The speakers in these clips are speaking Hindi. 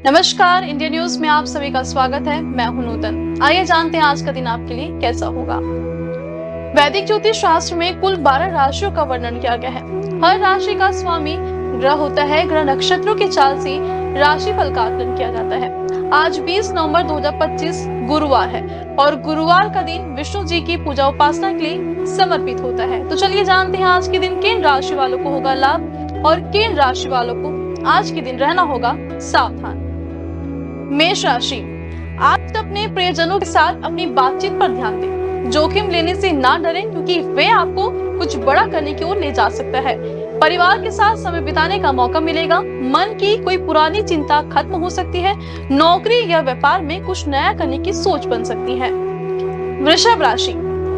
नमस्कार, इंडिया न्यूज में आप सभी का स्वागत है। मैं हूं नूतन। आइए जानते हैं आज का दिन आपके लिए कैसा होगा। वैदिक ज्योतिष शास्त्र में कुल 12 राशियों का वर्णन किया गया है। हर राशि का स्वामी ग्रह होता है। ग्रह नक्षत्रों की चाल से राशिफल का आकलन किया जाता है। आज 20 नवंबर 2025 गुरुवार है और गुरुवार का दिन विष्णु जी की पूजा उपासना के लिए समर्पित होता है। तो चलिए जानते हैं आज के दिन किन राशि वालों को होगा लाभ और किन राशि वालों को आज के दिन रहना होगा सावधान। मेष राशि, आज अपने प्रियजनों के साथ अपनी बातचीत पर ध्यान दें। जोखिम लेने से ना डरें क्योंकि वे आपको कुछ बड़ा करने की ओर ले जा सकता है। परिवार के साथ समय बिताने का मौका मिलेगा। मन की कोई पुरानी चिंता खत्म हो सकती है। नौकरी या व्यापार में कुछ नया करने की सोच बन सकती है। वृषभ राशि,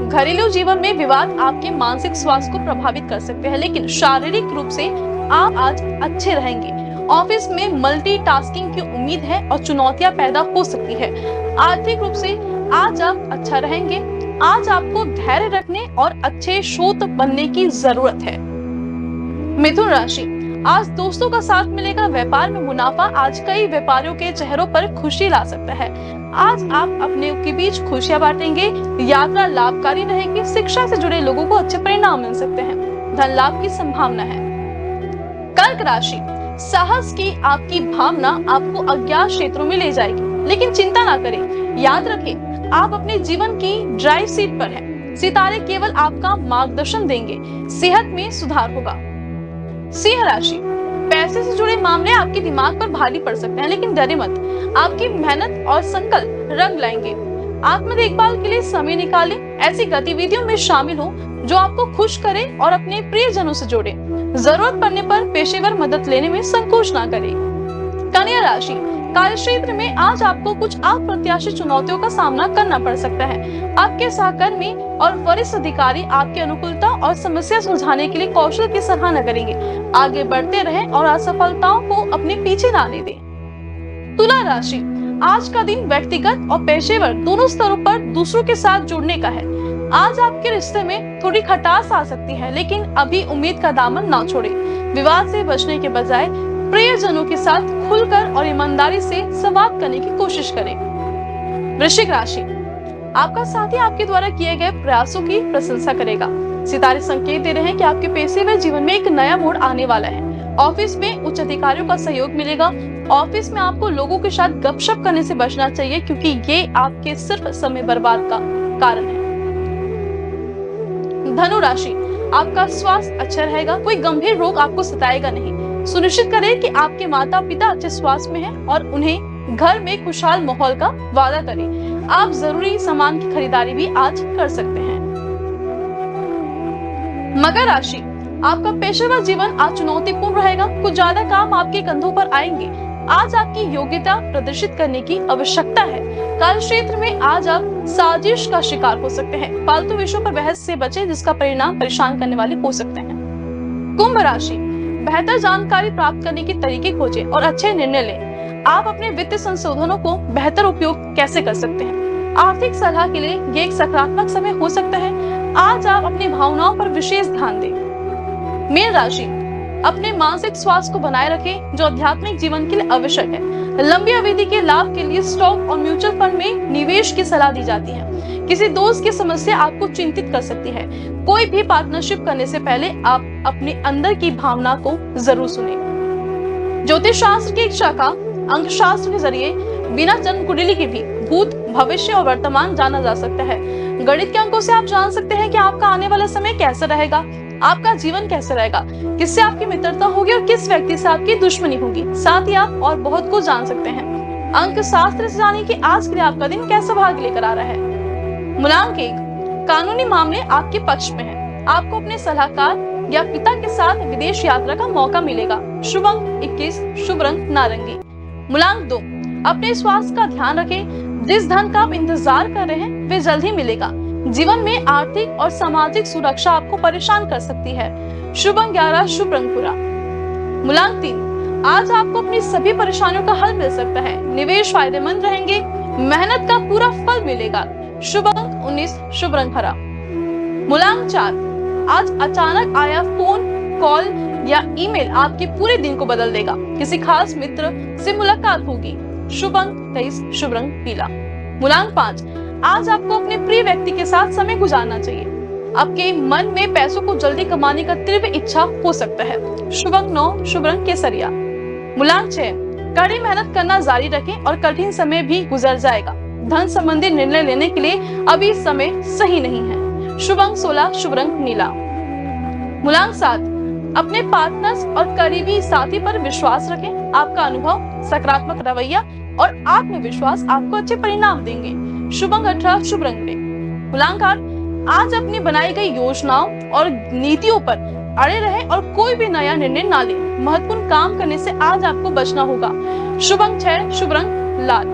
घरेलू जीवन में विवाद आपके मानसिक स्वास्थ्य को प्रभावित कर सकते हैं, लेकिन शारीरिक रूप से आप आज अच्छे रहेंगे। ऑफिस में मल्टीटास्किंग की उम्मीद है और चुनौतियां पैदा हो सकती है। आर्थिक रूप से आज आप अच्छा रहेंगे। आज आपको धैर्य रखने और अच्छे स्रोत बनने की जरूरत है। मिथुन राशि, आज दोस्तों का साथ मिलेगा। व्यापार में मुनाफा आज कई व्यापारियों के चेहरों पर खुशी ला सकता है। आज आप अपने के बीच खुशियां बांटेंगे। यात्रा लाभकारी रहेगी। शिक्षा से जुड़े लोगों को अच्छे परिणाम मिल सकते हैं। धन लाभ की संभावना है। कर्क राशि, साहस की आपकी भावना आपको अज्ञात क्षेत्रों में ले जाएगी, लेकिन चिंता ना करें। याद रखें, आप अपने जीवन की ड्राइव सीट पर हैं। सितारे केवल आपका मार्गदर्शन देंगे। सेहत में सुधार होगा। सिंह राशि, पैसे से जुड़े मामले आपके दिमाग पर भारी पड़ सकते हैं, लेकिन डरे मत। आपकी मेहनत और संकल्प रंग लाएंगे। आत्म देखभाल के लिए समय निकालें। ऐसी गतिविधियों में शामिल हो जो आपको खुश करे और अपने प्रियजनों से जोड़े। जरूरत पड़ने पर पेशेवर मदद लेने में संकोच ना करें। कन्या राशि, कार्य क्षेत्र में आज आपको कुछ अप्रत्याशित चुनौतियों का सामना करना पड़ सकता है। आपके सहकर्मी और वरिष्ठ अधिकारी आपकी अनुकूलता और समस्या सुलझाने के लिए कौशल की सराहना करेंगे। आगे बढ़ते रहें और असफलताओं को अपने पीछे ना ले दें। तुला राशि, आज का दिन व्यक्तिगत और पेशेवर दोनों स्तरों पर दूसरों के साथ जुड़ने का है। आज आपके रिश्ते में थोड़ी खटास आ सकती है, लेकिन अभी उम्मीद का दामन ना छोड़े। विवाद से बचने के बजाय प्रियजनों के साथ खुलकर और ईमानदारी से संवाद करने की कोशिश करें। वृश्चिक राशि, आपका साथी आपके द्वारा किए गए प्रयासों की प्रशंसा करेगा। सितारे संकेत दे रहे हैं कि आपके पेशेवर जीवन में एक नया मोड़ आने वाला है। ऑफिस में उच्च अधिकारियों का सहयोग मिलेगा। ऑफिस में आपको लोगों के साथ गपशप करने से बचना चाहिए, क्योंकि ये आपके सिर्फ समय बर्बाद का कारण है। धनु राशि, आपका स्वास्थ्य अच्छा रहेगा। कोई गंभीर रोग आपको सताएगा नहीं। सुनिश्चित करें कि आपके माता पिता अच्छे स्वास्थ्य में हैं और उन्हें घर में खुशहाल माहौल का वादा करें। आप जरूरी सामान की खरीदारी भी आज कर सकते हैं। मकर राशि, आपका पेशेवर जीवन आज चुनौतीपूर्ण रहेगा। कुछ ज्यादा काम आपके कंधों पर आएंगे। आज आपकी योग्यता प्रदर्शित करने की आवश्यकता है। कार्य क्षेत्र में आज आप साजिश का शिकार हो सकते हैं। फालतू विषयों पर बहस से बचें, जिसका परिणाम परेशान करने वाले हो सकते हैं। कुंभ राशि, बेहतर जानकारी प्राप्त करने के तरीके खोजें और अच्छे निर्णय लें। आप अपने वित्तीय संसाधनों को बेहतर उपयोग कैसे कर सकते हैं। आर्थिक सलाह के लिए ये एक सकारात्मक समय हो सकता है। आज आप अपनी भावनाओं पर विशेष ध्यान दें। मीन राशि, अपने मानसिक स्वास्थ्य को बनाए रखें, जो आध्यात्मिक जीवन के लिए आवश्यक है। लंबी अवधि के लाभ के लिए स्टॉक और म्यूचुअल फंड में निवेश की सलाह दी जाती है। किसी दोस्त की समस्या आपको चिंतित कर सकती है। कोई भी पार्टनरशिप करने से पहले आप अपने अंदर की भावना को जरूर सुनें। ज्योतिष शास्त्र की एक शाखा अंक शास्त्र के जरिए बिना जन्म कुंडली के भी भूत, भविष्य और वर्तमान जाना जा सकता है। गणित के अंकों से आप जान सकते हैं कि आपका आने वाला समय कैसा रहेगा, आपका जीवन कैसा रहेगा, किससे आपकी मित्रता होगी और किस व्यक्ति से आपकी दुश्मनी होगी। साथ ही आप और बहुत कुछ जान सकते हैं। अंक शास्त्र से जानिए कि आज के लिए आपका दिन कैसा भाग्य लेकर आ रहा है। मूलांक 1, कानूनी मामले आपके पक्ष में है। आपको अपने सलाहकार या पिता के साथ विदेश यात्रा का मौका मिलेगा। शुभ अंक 21, शुभ रंग नारंगी। मूलांक 2, अपने स्वास्थ्य का ध्यान रखें। जिस धन का आप इंतजार कर रहे हैं वे जल्द ही मिलेगा। जीवन में आर्थिक और सामाजिक सुरक्षा आपको परेशान कर सकती है। शुभ अंक 11, शुभ रंग भूरा। मूलांक 3, आज आपको अपनी सभी परेशानियों का हल मिल सकता है। निवेश फायदेमंद रहेंगे। मेहनत का पूरा फल मिलेगा। शुभ अंक 19, शुभ रंग हरा। मूलांक 4, आज अचानक आया फोन कॉल या ईमेल आपके पूरे दिन को बदल देगा। किसी खास मित्र से मुलाकात होगी। शुभ अंक 23, शुभ रंग पीला। मूलांक 5, आज आपको अपने प्रिय व्यक्ति के साथ समय गुजारना चाहिए। आपके मन में पैसों को जल्दी कमाने का तीव्र इच्छा हो सकता है। शुभ अंक 9, शुभ रंग केसरिया। मूलांक 6, कड़ी मेहनत करना जारी रखें और कठिन समय भी गुजर जाएगा। धन संबंधी निर्णय लेने के लिए अभी समय सही नहीं है। शुभ अंक 16, शुभ रंग नीला। मूलांक 7, अपने पार्टनर्स और करीबी साथी पर विश्वास रखें। आपका अनुभव, सकारात्मक रवैया और आत्मविश्वास आपको अच्छे परिणाम देंगे। शुभ अंक 18, शुभ रंग ग्रे। मूलांक 8, आज अपनी बनाई गई योजनाओं और नीतियों पर अड़े रहे और कोई भी नया निर्णय ना ले। महत्वपूर्ण काम करने से आज आपको बचना होगा। शुभ अंक 6, शुभ रंग लाल।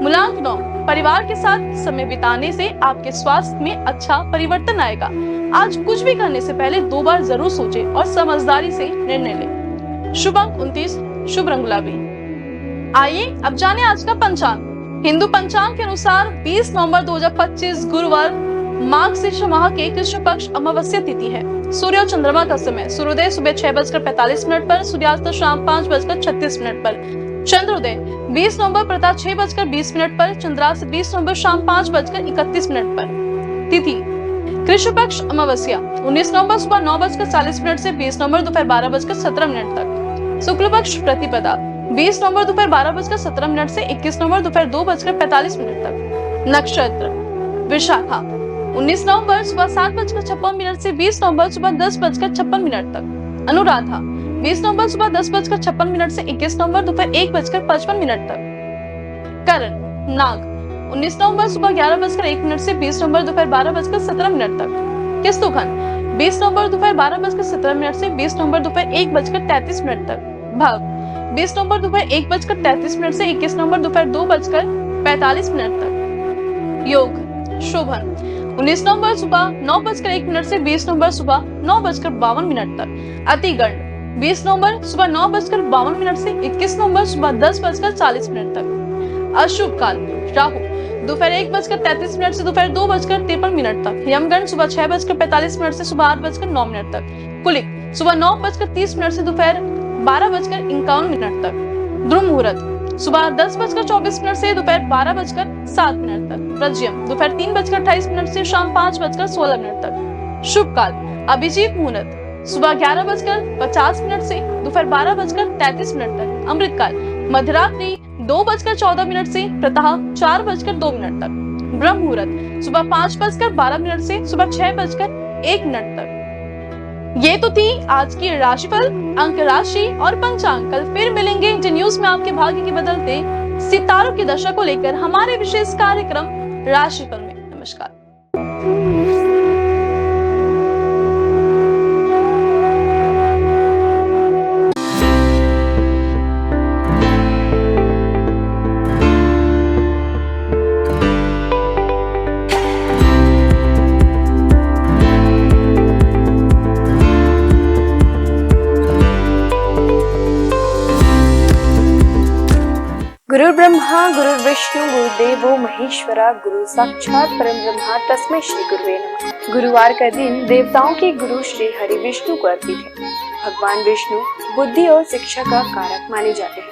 मूलांक 9, परिवार के साथ समय बिताने से आपके स्वास्थ्य में अच्छा परिवर्तन आएगा। आज कुछ भी करने से पहले 2 बार जरूर सोचें और समझदारी से निर्णय लें। शुभ अंक 29, शुभ रंग गुलाबी। आइए अब जाने आज का पंचांग। हिंदू पंचांग के अनुसार 20 नवंबर 2025 गुरुवार मार्गशीर्ष माह के कृष्ण पक्ष अमावस्या तिथि है। सूर्य और चंद्रमा का समय सूर्योदय सुबह 6:45 पर, सूर्यास्त शाम 5:36 पर। चंद्रोदय 20 नवंबर प्रातः 6:20 पर, चंद्रास्त 20 नवंबर शाम 5:31 पर। तिथि कृष्ण पक्ष अमावस्या 19 नवंबर सुबह 9:40 से 20 नवंबर दोपहर 12:17 तक। शुक्ल पक्ष प्रतिपदा 20 नवंबर दोपहर 12:17 से 21 नवंबर दोपहर 2:45 तक। नक्षत्र विशाखा 19 नवंबर सुबह 7:56 से 20 नवंबर सुबह 10:56 तक। अनुराधा 20 नवंबर सुबह 10:56 से 21 नवंबर दोपहर 1:55 तक। करण नाग 19 नवंबर सुबह 11:01 से 20 नवंबर दोपहर 12:17 तक। किस्तुखन 20 नवंबर दोपहर 12:17 से 20 नवंबर दोपहर 1:33 तक। भव 20 नवंबर दोपहर 1:33 से 21 नवंबर दोपहर 2:45 तक। योग शोभन 19 नवंबर सुबह 9:01 से 20 नवंबर सुबह 9:52 तक। अतिगंड 20 नवंबर सुबह 9:52 से 21 नवंबर सुबह 10:40 तक। अशुभ काल राहु दोपहर 1:33 से दोपहर 2:53 तक। यमगंड सुबह 6:45 से सुबह 8:09 तक। कुलिक सुबह 9:30 से दोपहर 12:51 तक। ध्रुव मुहूर्त सुबह 10:24 से दोपहर 12:07 तक। प्रज्यम दोपहर 3:28 से शाम 5:16 तक। शुभ काल अभिजीत मुहूर्त सुबह 11:50 से दोपहर 12:33 तक। अमृत काल मध्यरात्रि 2:14 से प्रातः 4:02 तक। ब्रह्म मुहूर्त सुबह 5:12 से सुबह 6:01 तक। ये तो थी आज की राशिफल, अंक राशि और पंचांग। कल फिर मिलेंगे इंडियन न्यूज में आपके भाग्य के बदलते सितारों की दशा को लेकर हमारे विशेष कार्यक्रम राशिफल में। नमस्कार। गुरु ब्रह्मा गुरु विष्णु गुरुदेवो महेश्वरा, गुरु साक्षात परम ब्रह्मा तस्मै श्री गुरुवे नमः। गुरुवार का दिन देवताओं के गुरु श्री हरि विष्णु को अर्पित है। भगवान विष्णु बुद्धि और शिक्षा का कारक माने जाते हैं।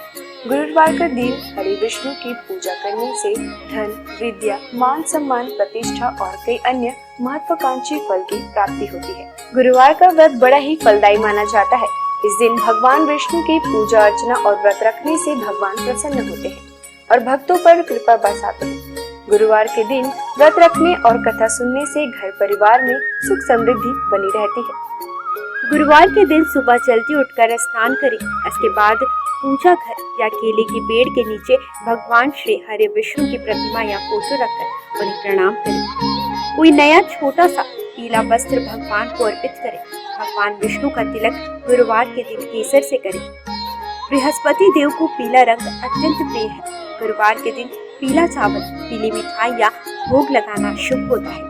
गुरुवार का दिन हरि विष्णु की पूजा करने से धन, विद्या, मान सम्मान, प्रतिष्ठा और कई अन्य महत्वाकांक्षी फल की प्राप्ति होती है। गुरुवार का व्रत बड़ा ही फलदायी माना जाता है। इस दिन भगवान विष्णु की पूजा अर्चना और व्रत रखने से भगवान प्रसन्न होते हैं और भक्तों पर कृपा बरसाते हैं। गुरुवार के दिन व्रत रखने और कथा सुनने से घर परिवार में सुख समृद्धि बनी रहती है। गुरुवार के दिन सुबह जल्दी उठकर स्नान करें। इसके बाद पूजा घर या केले के पेड़ के नीचे भगवान श्री हरि विष्णु की प्रतिमा या फोटो रखकर उन्हें प्रणाम करें। कोई नया छोटा सा पीला वस्त्र भगवान को अर्पित करें। भगवान विष्णु का तिलक गुरुवार के दिन केसर से करें। बृहस्पति देव को पीला रंग अत्यंत प्रिय है। गुरुवार के दिन पीला चावल, पीली मिठाई या भोग लगाना शुभ होता है।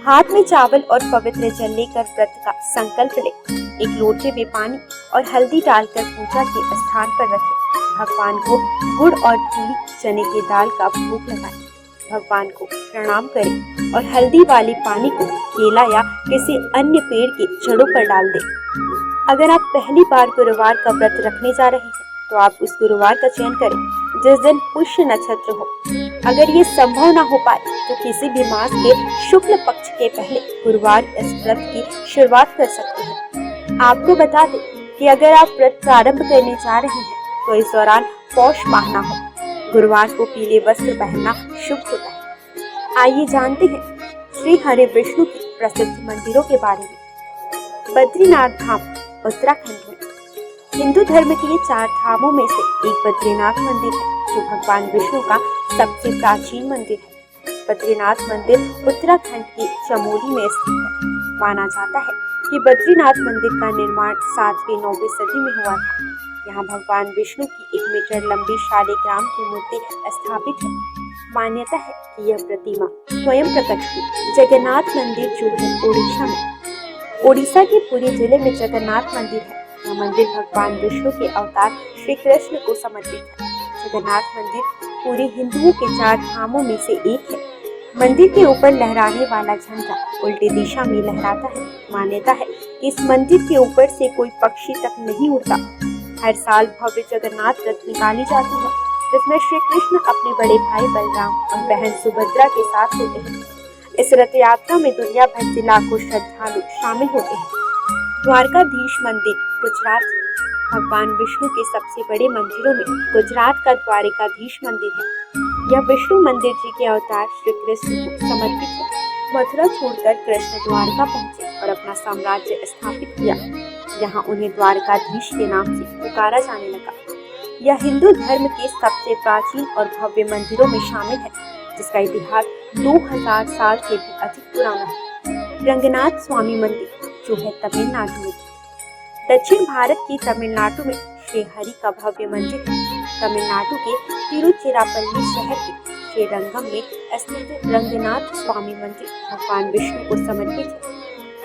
हाथ में चावल और पवित्र जल लेकर व्रत का संकल्प लें। एक लोटे में पानी और हल्दी डालकर पूजा के स्थान पर रखें। भगवान को गुड़ और पीली चने की दाल का भोग लगाएं। भगवान को प्रणाम करें और हल्दी वाले पानी को केला या किसी अन्य पेड़ की जड़ों पर डाल दें। अगर आप पहली बार गुरुवार का व्रत रखने जा रहे हैं तो आप उस गुरुवार का चयन करें जिस दिन पुष्य नक्षत्र हो। अगर ये संभव ना हो पाए तो किसी भी मास के शुक्ल पक्ष के पहले गुरुवार इस व्रत की शुरुआत कर सकते हैं। आपको बता दें कि अगर आप व्रत प्रारंभ करने जा रहे हैं तो इस दौरान पौष माह ना हो। गुरुवार को पीले वस्त्र पहनना शुभ होता है। आइए जानते हैं श्री हरि विष्णु के प्रसिद्ध मंदिरों के बारे में। बद्रीनाथ धाम उत्तराखंड में हिंदू धर्म के 4 धामों में से एक बद्रीनाथ मंदिर है जो भगवान विष्णु का सबसे प्राचीन मंदिर है। बद्रीनाथ मंदिर उत्तराखंड के चमोली में स्थित है। माना जाता है कि बद्रीनाथ मंदिर का निर्माण 7वीं 9वीं सदी में हुआ था। यहाँ भगवान विष्णु की 1 मीटर लंबी शालिग्राम की मूर्ति स्थापित है। मान्यता है कि यह प्रतिमा स्वयं प्रकट हुई। जगन्नाथ मंदिर जो है ओडिशा में, ओडिशा के पुरी जिले में जगन्नाथ मंदिर है। यह मंदिर भगवान विष्णु के अवतार श्री कृष्ण को समर्पित है। जगन्नाथ मंदिर पूरे हिंदुओं के 4 धामों में से एक है। मंदिर के ऊपर लहराने वाला झंडा उल्टी दिशा में लहराता है। मान्यता है कि इस मंदिर के ऊपर से कोई पक्षी तक नहीं उड़ता। हर साल भव्य जगन्नाथ रथ निकाली जाती है जिसमें श्री कृष्ण अपने बड़े भाई बलराम और बहन सुभद्रा के साथ होते हैं। इस रथ यात्रा में दुनिया भर से लाखों श्रद्धालु शामिल होते हैं। द्वारकाधीश मंदिर गुजरात, भगवान विष्णु के सबसे बड़े मंदिरों में गुजरात का द्वारकाधीश मंदिर है। यह विष्णु मंदिर जी के अवतार श्री कृष्ण को समर्पित है। मथुरा छोड़कर कृष्ण द्वारका पहुंचे और अपना साम्राज्य स्थापित किया। यहाँ उन्हें द्वारकाधीश के नाम से पुकारा जाने लगा। यह हिंदू धर्म के सबसे प्राचीन और भव्य मंदिरों में शामिल है जिसका इतिहास 2000 साल से भी अधिक पुराना है। रंगनाथ स्वामी मंदिर जो है तमिलनाडु में। दक्षिण भारत की तमिलनाडु में श्री हरि का भव्य मंदिर है। तमिलनाडु के तिरुचिरापल्ली शहर के श्रीरंगम में स्थित रंगनाथ स्वामी मंदिर भगवान विष्णु को समर्पित है।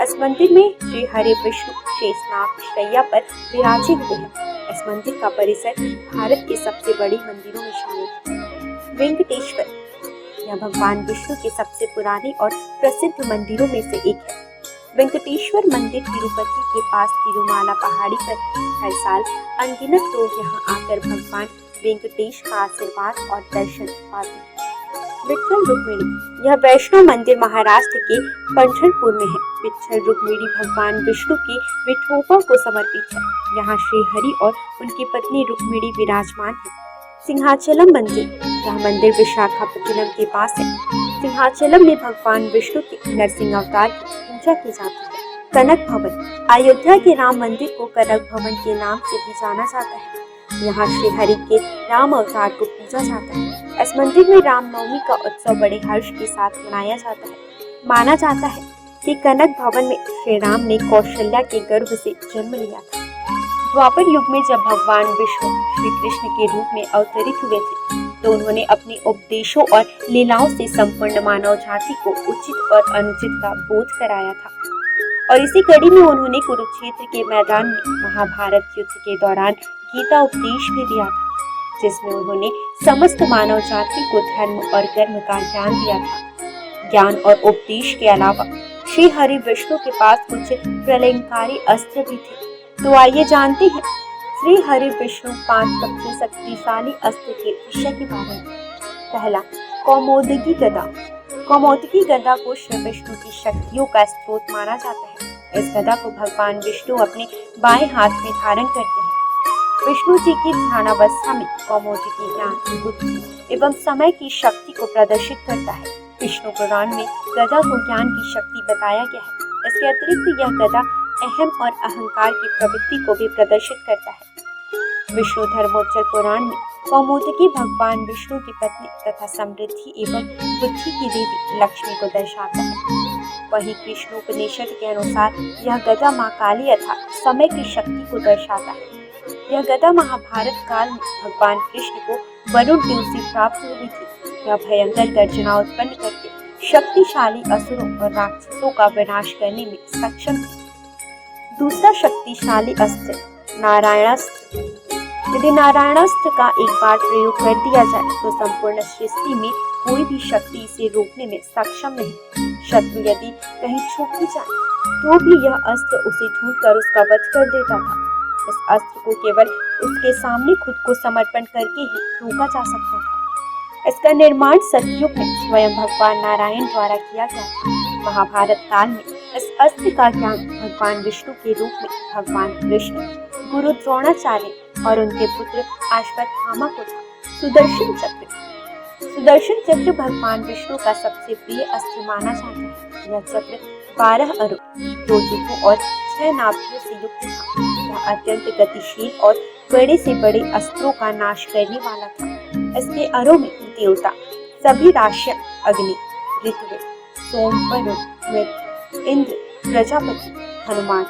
इस मंदिर में श्री हरि विष्णु शेषनाग शैया पर विराजे हुए हैं। इस मंदिर का परिसर भारत के सबसे बड़े मंदिरों में शामिल है। वेंकटेश्वर, यह भगवान विष्णु के सबसे पुराने और प्रसिद्ध मंदिरों में से एक है। वेंकटेश्वर मंदिर तिरुपति के पास तिरुमाला पहाड़ी पर है। हर साल अनगिनत लोग यहाँ आकर भगवान वेंकटेश का आशीर्वाद और दर्शन पाते हैं। विट्ठल रुक्मिणी, यह वैष्णो मंदिर महाराष्ट्र के पंढरपुर में है। विट्ठल रुक्मिणी भगवान विष्णु की विठोबा को समर्पित है। यहाँ श्री हरि और उनकी पत्नी रुक्मिणी विराजमान है। सिंहाचलम मंदिर, यह मंदिर विशाखापट्टनम के पास है। सिंहाचलम में भगवान विष्णु के नरसिंह अवतार की पूजा की जाती है। कनक भवन, अयोध्या के राम मंदिर को कनक भवन के नाम से भी जाना जाता है। यहाँ श्री हरि के राम अवतार को पूजा जाता है। इस मंदिर में रामनवमी का उत्सव बड़े हर्ष के साथ मनाया जाता है। माना जाता है कि कनक भवन में श्री राम ने कौशल्या के गर्भ से जन्म लिया था। द्वापर युग में जब भगवान विष्णु श्री कृष्ण के रूप में अवतरित हुए थे तो उन्होंने अपने उपदेशों और लीलाओं से संपूर्ण मानव जाति को उचित और अनुचित का बोध कराया था। और इसी कड़ी में उन्होंने कुरुक्षेत्र के मैदान में महाभारत युद्ध के दौरान गीता उपदेश भी दिया था जिसमें उन्होंने समस्त मानव जाति को धर्म और कर्म का ज्ञान दिया था। ज्ञान और उपदेश के अलावा श्री हरि विष्णु के पास कुछ प्रलयंकारी अस्त्र भी थे। तो आइए जानते हैं श्री हरि विष्णु 5 सबसे शक्तिशाली अस्त्र के विषय के बारे में। पहला, कौमोदकी गदा। कौमोदकी गदा को श्री विष्णु की शक्तियों का स्रोत माना जाता है। इस गदा को भगवान विष्णु अपने बाएं हाथ में धारण करते हैं। विष्णु जी की ध्यानावस्था में कौमोदकी ज्ञान, बुद्धि एवं समय की शक्ति को प्रदर्शित करता है। विष्णु पुराण में गदा को ज्ञान की शक्ति बताया गया है। इसके अतिरिक्त यह गदा अहम और अहंकार की प्रवृत्ति को भी प्रदर्शित करता है। विष्णु धर्मोच्चर पुराण में कौमोदकी भगवान विष्णु की पत्नी तथा समृद्धि एवं बुद्धि की देवी लक्ष्मी को दर्शाता है। वहीं कृष्णोपनिषद के अनुसार यह गदा मां काली अर्थात समय की शक्ति को दर्शाता है। यह गदा महाभारत काल में भगवान कृष्ण को वरुण देव से प्राप्त हुई थी। यह भयंकर गर्जना उत्पन्न करके शक्तिशाली असुरों और राक्षसों का विनाश करने में सक्षम थी। दूसरा शक्तिशाली अस्त्र, नारायणास्त्र। यदि नारायणास्त्र का एक बार प्रयोग कर दिया जाए तो संपूर्ण सृष्टि में कोई भी शक्ति इसे रोकने में सक्षम नहीं। शत्रु यदि कहीं छुप भी जाए तो भी यह अस्त्र उसे ढूंढकर उसका वध कर देता था। इस अस्त्र को केवल उसके सामने खुद को समर्पण करके ही रोका जा सकता था। इसका निर्माण सतयुग में स्वयं भगवान नारायण द्वारा किया गया था। महाभारत काल में इस अस्त्र का ज्ञान भगवान विष्णु के रूप में भगवान कृष्ण, गुरु द्रोणाचार्य और उनके पुत्र अश्वत्थामा को था। सुदर्शन चक्र भगवान विष्णु का सबसे प्रिय अस्त्र माना जाता है। यह चक्र 12 अरु, 2 युगों और 6 नाभियों से युक्त था। यह अत्यंत गतिशील और बड़े से बड़े अस्त्रों का नाश करने वाला था। इसके अरों में देवता, सभी राशियां, अग्नि, ऋतु, सोम, वरुण, मृत, इंद्र, प्रजापति, हनुमान,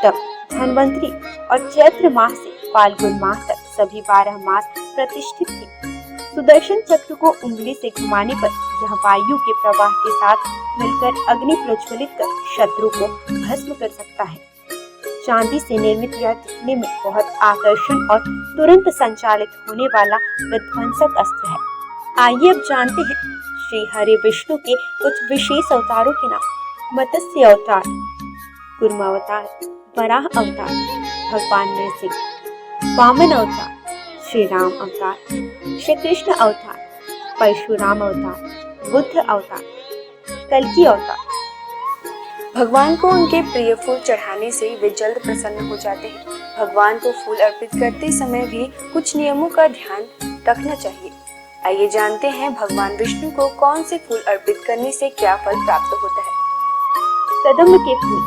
तप, धन्वंतरी और चैत्र माह से फाल्गुन माह तक सभी 12 मास प्रतिष्ठित थे। सुदर्शन चक्र को उंगली से घुमाने पर यह वायु के प्रवाह के साथ मिलकर अग्नि प्रज्वलित कर शत्रु को भस्म कर सकता है। चांदी से निर्मित यह दिखने में बहुत आकर्षण और तुरंत संचालित होने वाला विध्वंसक अस्त्र है। आइए अब जानते हैं श्री हरि विष्णु के कुछ विशेष अवतारों के नाम। मत्स्य अवतार, कूर्म अवतार, वराह अवतार, भगवान नरसिंह। वामन अवतार, श्री राम अवतार। श्री कृष्ण अवतार, परशुराम अवतार, बुद्ध अवतार, कल्कि अवतार। भगवान को उनके प्रिय फूल चढ़ाने से वे जल्द प्रसन्न हो जाते हैं। भगवान को फूल अर्पित करते समय भी कुछ नियमों का ध्यान रखना चाहिए। आइए जानते हैं भगवान विष्णु को कौन से फूल अर्पित करने से क्या फल प्राप्त होता है। कदम्ब के फूल।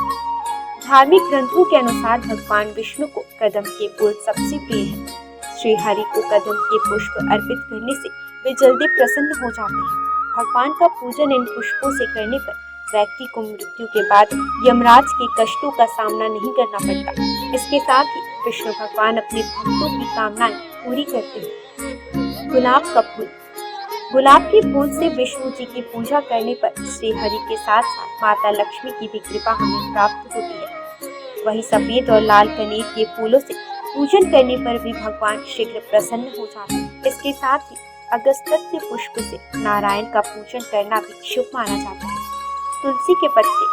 धार्मिक ग्रंथों के अनुसार भगवान विष्णु को कदम्ब के फूल सबसे प्रिय है। श्री हरि को कदम्ब के पुष्प अर्पित करने से वे जल्दी प्रसन्न हो जाते हैं। भगवान का पूजन इन पुष्पों से करने पर व्यक्ति को मृत्यु के बाद यमराज के कष्टों का सामना नहीं करना पड़ता। इसके साथ ही विष्णु भगवान अपने भक्तों की कामनाएं पूरी करते हैं। गुलाब का फूल। गुलाब के फूल से विष्णु जी की पूजा करने पर श्री हरि के साथ साथ माता लक्ष्मी की भी कृपा हमें प्राप्त होती है। वही सफेद और लाल कनेर के फूलों से पूजन करने पर भी भगवान शीघ्र प्रसन्न हो जाते हैं। इसके साथ ही अगस्त्य पुष्प से नारायण का पूजन करना भी शुभ माना जाता है। तुलसी के पत्ते।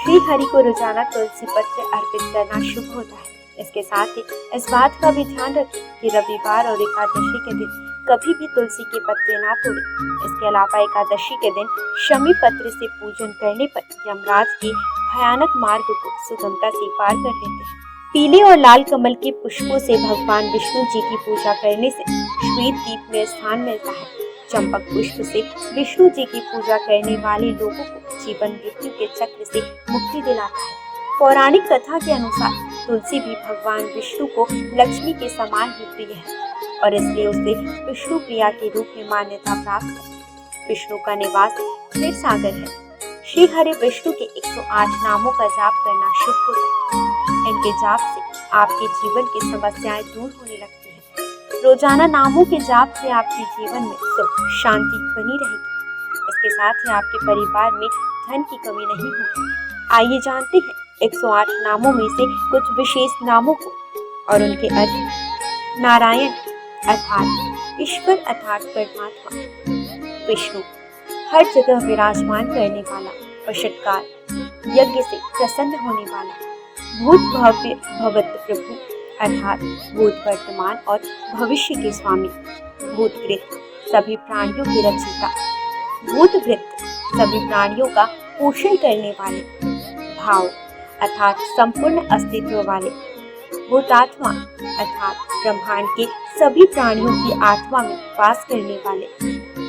श्री हरि को रोजाना तुलसी पत्र अर्पित करना शुभ होता है। इसके साथ ही इस बात का भी ध्यान रखें कि रविवार और एकादशी के दिन कभी भी तुलसी के पत्ते ना तोड़ें। इसके अलावा एकादशी के दिन शमी पत्र से पूजन करने पर यमराज के भयानक मार्ग को सुगमता से पार कर लेते हैं। पीले और लाल कमल के पुष्पों से भगवान विष्णु जी की पूजा करने से श्वेत दीप में स्थान मिलता है। चंपक पुष्प से विष्णु जी की पूजा करने वाले लोगों को जीवन मृत्यु के चक्र से मुक्ति दिलाता है। पौराणिक कथा के अनुसार तुलसी भी भगवान विष्णु को लक्ष्मी के समान ही प्रिय है और इसलिए उसे विष्णु प्रिया के रूप में मान्यता प्राप्त है। विष्णु का निवास क्षीर सागर है। श्री हरि विष्णु के 108 नामों का जाप करना शुभ होता है। इनके जाप से आपके जीवन की समस्याएं दूर होने लगती हैं। रोजाना नामों के जाप से आपके जीवन में सुख शांति बनी रहेगी। इसके साथ ही आपके परिवार में धन की कमी नहीं होगी। आइए जानते हैं 108 नामों में से कुछ विशेष नामों को और उनके अर्थ। नारायण अर्थात ईश्वर अर्थात परमात्मा। विष्णु हर जगह विराजमान करने वाला, वशटकार यज्ञ से प्रसन्न होने वाला। भूत भव्य भवत प्रभु अर्थात भूत वर्तमान और भविष्य के स्वामी। भूतकृत सभी प्राणियों के रचयिता। भूतभृत सभी प्राणियों का पोषण करने वाले। भाव अर्थात संपूर्ण अस्तित्व वाले। भूतात्मा अर्थात ब्रह्मांड के सभी प्राणियों की आत्मा में वास करने वाले।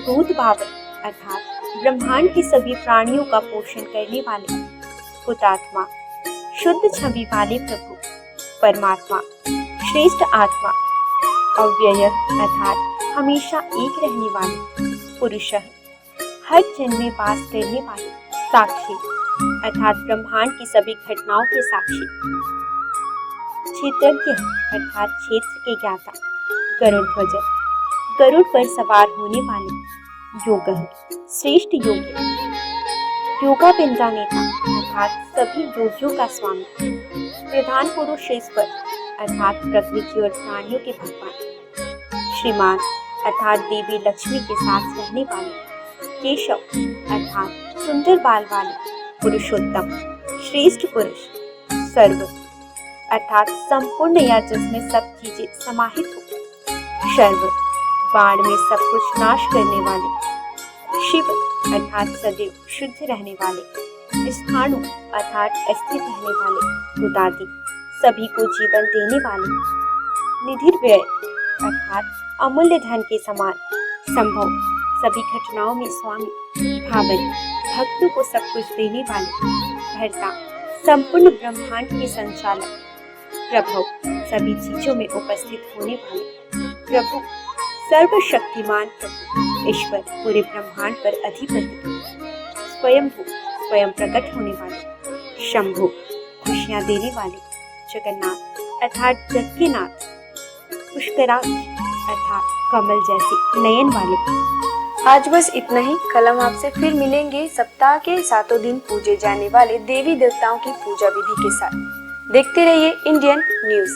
भूत भावन अर्थात ब्रह्मांड के सभी प्राणियों का पोषण करने वाले। हुतात्मा शुद्ध छवि वाले प्रभु परमात्मा। श्रेष्ठ आत्मा अव्यय अर्थात हमेशा एक रहने वाले। पुरुष हर जन्म में वास करने वाले। साक्षी अर्थात ब्रह्मांड की सभी घटनाओं के साक्षी। क्षेत्रज्ञ अर्थात क्षेत्र के ज्ञाता। गरुड़ ध्वज गरुड़ पर सवार होने वाले। योग श्रेष्ठ योगी। योगा बिंदा नेता अर्थात सभी योगियों का स्वामी। प्रधान पुरुष ईश्वर अर्थात प्रकृति और प्राणियों के भगवान। श्रीमान अर्थात देवी लक्ष्मी के साथ रहने वाले। केशव अर्थात सुंदर बाल वाले। पुरुषोत्तम श्रेष्ठ पुरुष, सर्व अर्थात संपूर्ण या जिसमें सब चीजें समाहित हो, शर्व बाण में सब कुछ नाश करने वाले, शिव अर्थात सदैव शुद्ध रहने वाले, स्थाणु अर्थात स्थित रहने वाले, उदादि सभी को जीवन देने वाले, निधिर्व्यय अर्थात अमूल्य धन के समान, संभव सभी घटनाओं में स्वामी, भावन भक्तों को सब कुछ देने वाले, भर्ता संपूर्ण ब्रह्मांड के संचालक, प्रभु सभी चीजों में उपस्थित होने वाले, प्रभु सर्वशक्तिमान प्रभु, ईश्वर पूरे ब्रह्मांड पर अधिपति, स्वयंभू स्वयं प्रकट होने वाले, शंभु खुशियां देने वाले, जगन्नाथ अर्थात जग के नाथ, पुष्कराक्ष अर्थात कमल जैसे नयन वाले। आज बस इतना ही। कल हम आपसे फिर मिलेंगे सप्ताह के 7 दिन पूजे जाने वाले देवी देवताओं की पूजा विधि के साथ। देखते रहिए इंडियन न्यूज।